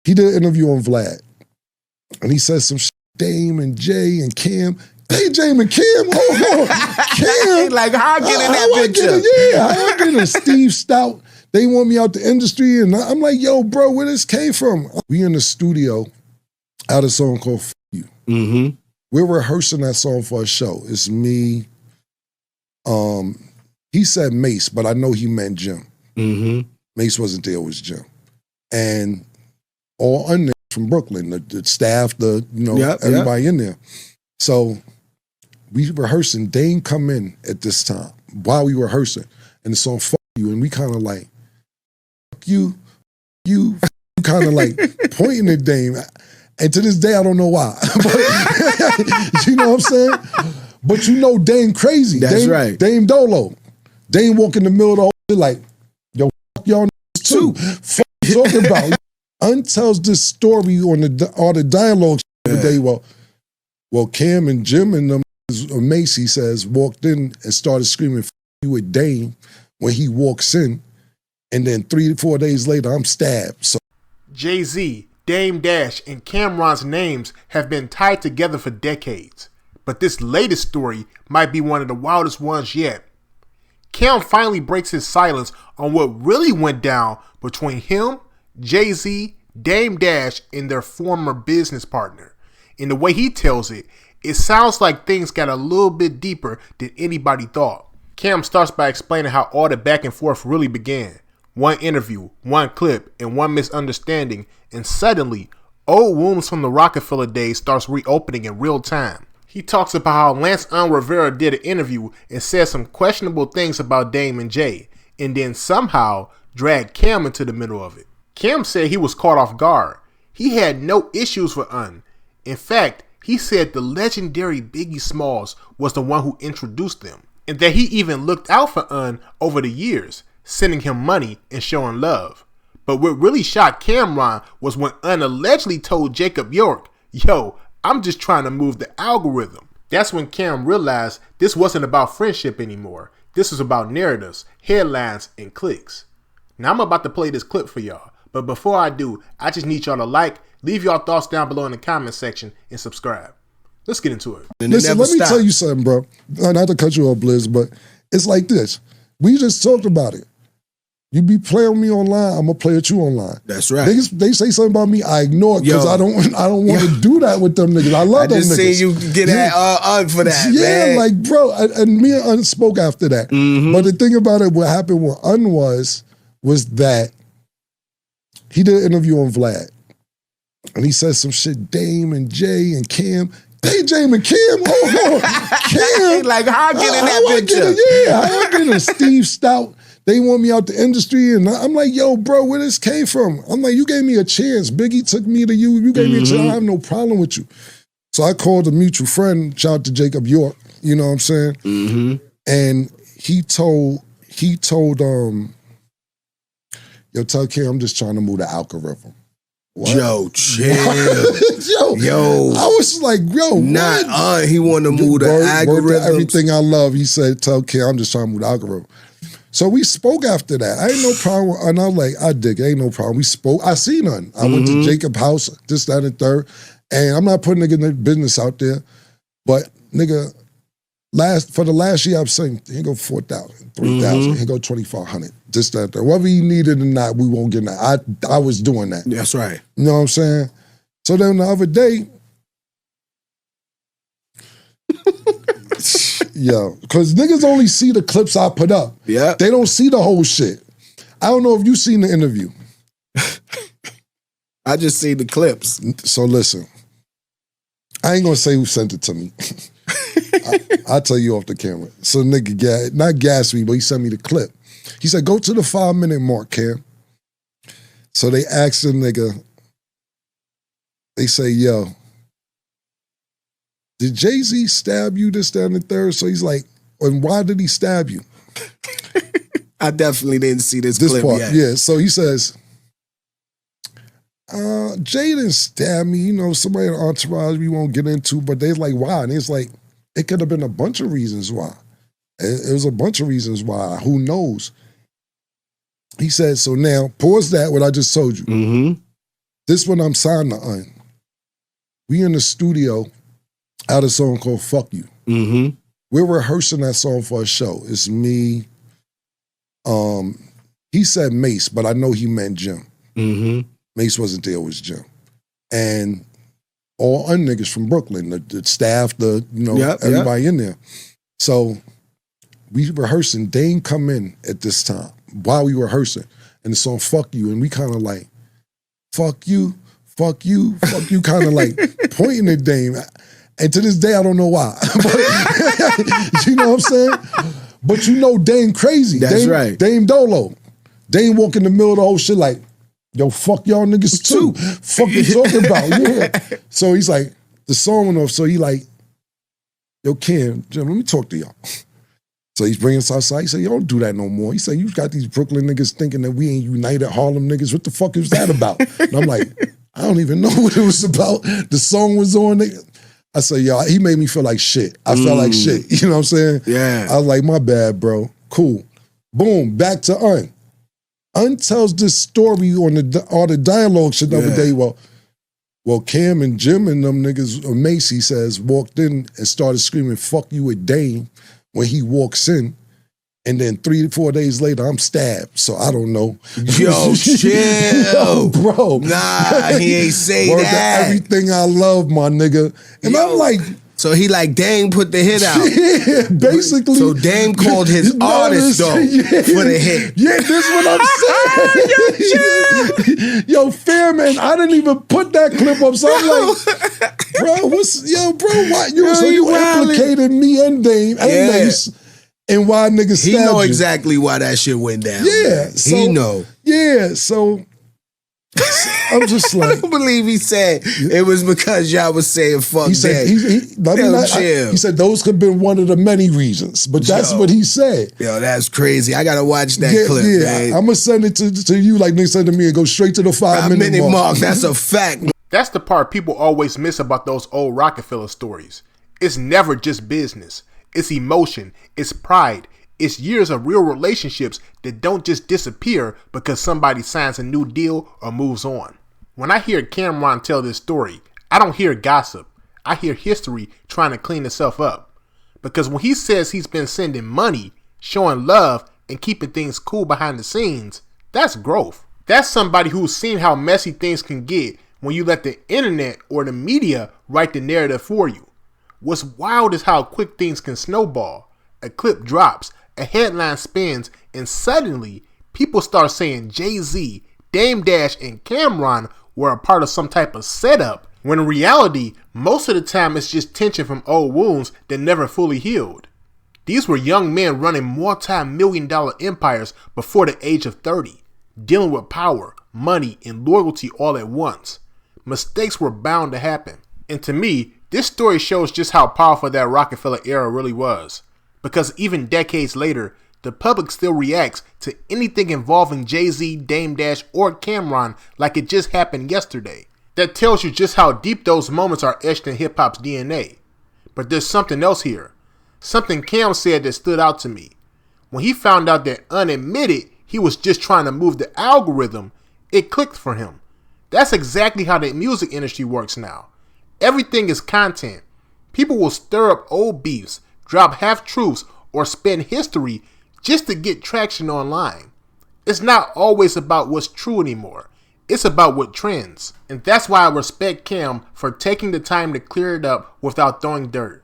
he did an interview on Vlad, and he said some shit, Dame and Jay and Cam. Hey, Dame and Cam, hold on. Cam. Like, how I get in that picture? How I get in Steve Stout. They want me out the industry, and I'm like, yo, bro, where this came from? We in the studio out a song called F You. Mm-hmm. We're rehearsing that song for a show. It's me. He said Mace, but I know he meant Jim. Mm-hmm. Mace wasn't there, it was Jim. And all niggas from Brooklyn, the staff, everybody in there. So we rehearsing. Dane come in at this time while we rehearsing, and the song F You, and we kind of like, F you, kind of like pointing at Dame. And to this day, I don't know why. But, you know what I'm saying? But you know Dame crazy. That's right. Dame Dolo. Dame walk in the middle of the whole shit like, yo, fuck y'all niggas too. Fuck you talking about. Untells this story on all the dialogue the day. Well, Cam and Jim and them, Macy says, walked in and started screaming, F you with Dame when he walks in. And then 3 to 4 days later, I'm stabbed. So Jay-Z, Dame Dash, and Cam'ron's names have been tied together for decades. But this latest story might be one of the wildest ones yet. Cam finally breaks his silence on what really went down between him, Jay-Z, Dame Dash, and their former business partner. In the way he tells it, it sounds like things got a little bit deeper than anybody thought. Cam starts by explaining how all the back and forth really began. One interview, one clip, and one misunderstanding, and suddenly, old wounds from the Rockafella days starts reopening in real time. He talks about how Lance Rivera did an interview and said some questionable things about Dame and Jay, and then somehow dragged Cam into the middle of it. Cam said he was caught off guard. He had no issues with Un. In fact, he said the legendary Biggie Smalls was the one who introduced them, and that he even looked out for Un over the years, sending him money and showing love. But what really shocked Cam'ron was when Un allegedly told Jacob York, yo, I'm just trying to move the algorithm. That's when Cam realized this wasn't about friendship anymore. This was about narratives, headlines, and clicks. Now I'm about to play this clip for y'all. But before I do, I just need y'all to leave y'all thoughts down below in the comment section, and subscribe. Let's get into it. Listen, let me tell you something, bro. Not to cut you off, Blizz, but it's like this. We just talked about it. You be playing with me online, I'm gonna play with you online. That's right. They say something about me, I ignore it because I don't want to do that with them niggas. I love them niggas. I just seen you get that for that, man. Yeah, like, bro, and me and Un spoke after that. Mm-hmm. But the thing about it, what happened with Un was that he did an interview on Vlad. And he said some shit, Dame and Jay and Cam. Hey, Dame and Cam, hold on. Cam. Like, how I get in that picture? How I get in Steve Stout. They want me out the industry, and I'm like, yo, bro, where this came from? I'm like, you gave me a chance. Biggie took me to you. You gave me a chance. I have no problem with you. So I called a mutual friend, shout out to Jacob York, you know what I'm saying? Mm-hmm. And he told, yo, tell Cam I'm just trying to move the algorithm. What? Yo, chill. Yo. I was like, yo, not he wanted to move the algorithm. Everything I love, he said, tell Cam I'm just trying to move the algorithm. So we spoke after that. I ain't no problem. And I was like, I dig it. Ain't no problem. We spoke. I seen none. I went to Jacob's house, this, that, and third. And I'm not putting nigga business out there. But nigga, for the last year, I'm saying, here go 4,000, 3,000, here go 2,500, this, that, third. Whether you need it or not, we won't get that. I was doing that. That's right. You know what I'm saying? So then the other day, yo, because niggas only see the clips I put up. Yeah. They don't see the whole shit. I don't know if you seen the interview. I just see the clips. So listen, I ain't gonna say who sent it to me. I'll tell you off the camera. So nigga, not gassed me, but he sent me the clip. He said, go to the 5-minute mark, Cam. So they asked the nigga, they say, yo, did Jay-Z stab you, this, that, and the third? So he's like, and why did he stab you? I definitely didn't see this clip part yet. Yeah, so he says, Jay didn't stab me. You know, somebody in the entourage we won't get into, but they're like, why? And it's like, it could have been a bunch of reasons why. It was a bunch of reasons why. Who knows? He said, so now, pause that, what I just told you. Mm-hmm. This when I'm signed to Un. We in the studio out a song called Fuck You. Mm-hmm. We're rehearsing that song for a show. It's me. He said Mace, but I know he meant Jim. Mm-hmm. Mace wasn't there, it was Jim. And all Un niggas from Brooklyn, the staff, everybody in there. So we rehearsing. Dane come in at this time while we rehearsing, and the song Fuck You, and we kind of like, fuck you, fuck you, fuck you, kind of like pointing at Dame. And to this day, I don't know why. But, you know what I'm saying? But you know Dame crazy. That's right. Dame Dolo. Dame walk in the middle of the whole shit like, yo, fuck y'all niggas too. Fuck you talking about? Yeah. So he's like, the song went off, so he like, yo, Jim, let me talk to y'all. So he's bringing us outside. He said, yo, don't do that no more. He said, you got these Brooklyn niggas thinking that we ain't united Harlem niggas. What the fuck is that about? And I'm like, I don't even know what it was about. The song was on. I said, yo, he made me feel like shit. I felt like shit. You know what I'm saying? Yeah. I was like, my bad, bro. Cool. Boom, back to Un. Un tells this story on all the dialogue shit the other day. Well, Cam and Jim and them niggas, or Macy says, walked in and started screaming, fuck you with Dame when he walks in. And then 3 to 4 days later, I'm stabbed. So I don't know. Yo, chill. Yo, bro. Nah, he ain't say that. Everything I love, my nigga. And I'm like... So he like, Dame put the hit out. Yeah, basically. So Dame called his artist, though, for the hit. Yeah, this is what I'm saying. Yo, Fairman, I didn't even put that clip up. So I'm like, bro, what? You implicated me and Dame and Mace. And why niggas stabbed you. He know exactly why that shit went down. Yeah. So, he know. Yeah, so I'm just like... I don't believe he said it was because y'all was saying fuck he said, chill. He said those could have been one of the many reasons, but that's what he said. Yo, that's crazy. I got to watch that clip, man. I'm going to send it to you like they sent to me and go straight to the 5-minute mark. That's a fact. That's the part people always miss about those old Rockafella stories. It's never just business. It's emotion, it's pride, it's years of real relationships that don't just disappear because somebody signs a new deal or moves on. When I hear Cameron tell this story, I don't hear gossip. I hear history trying to clean itself up. Because when he says he's been sending money, showing love, and keeping things cool behind the scenes, that's growth. That's somebody who's seen how messy things can get when you let the internet or the media write the narrative for you. What's wild is how quick things can snowball. A clip drops, a headline spins, and suddenly people start saying Jay-Z, Dame Dash, and Cameron were a part of some type of setup, when in reality, most of the time it's just tension from old wounds that never fully healed. These were young men running multi-million-dollar empires before the age of 30, dealing with power, money, and loyalty all at once. Mistakes were bound to happen. And to me, this story shows just how powerful that Rockafella era really was. Because even decades later, the public still reacts to anything involving Jay-Z, Dame Dash, or Cameron like it just happened yesterday. That tells you just how deep those moments are etched in hip-hop's DNA. But there's something else here. Something Cam said that stood out to me. When he found out that unadmitted he was just trying to move the algorithm, it clicked for him. That's exactly how the music industry works now. Everything is content. People will stir up old beefs, drop half-truths, or spin history just to get traction online. It's not always about what's true anymore. It's about what trends. And that's why I respect Cam for taking the time to clear it up without throwing dirt.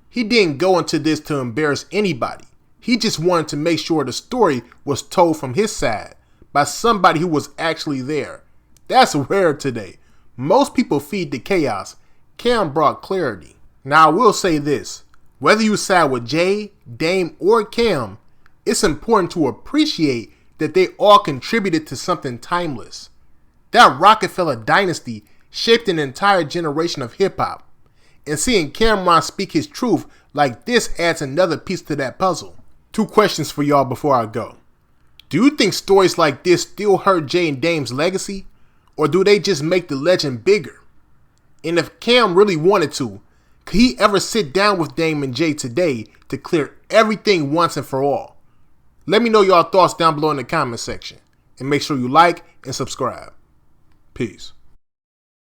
He didn't go into this to embarrass anybody. He just wanted to make sure the story was told from his side by somebody who was actually there. That's rare today. Most people feed the chaos. Cam brought clarity. Now I will say this, whether you side with Jay, Dame, or Cam, it's important to appreciate that they all contributed to something timeless. That Rockafella dynasty shaped an entire generation of hip-hop, and seeing Cameron speak his truth like this adds another piece to that puzzle. 2 questions for y'all before I go. Do you think stories like this still hurt Jay and Dame's legacy, or do they just make the legend bigger? And if Cam really wanted to, could he ever sit down with Dame and Jay today to clear everything once and for all? Let me know y'all thoughts down below in the comment section. And make sure you like and subscribe. Peace.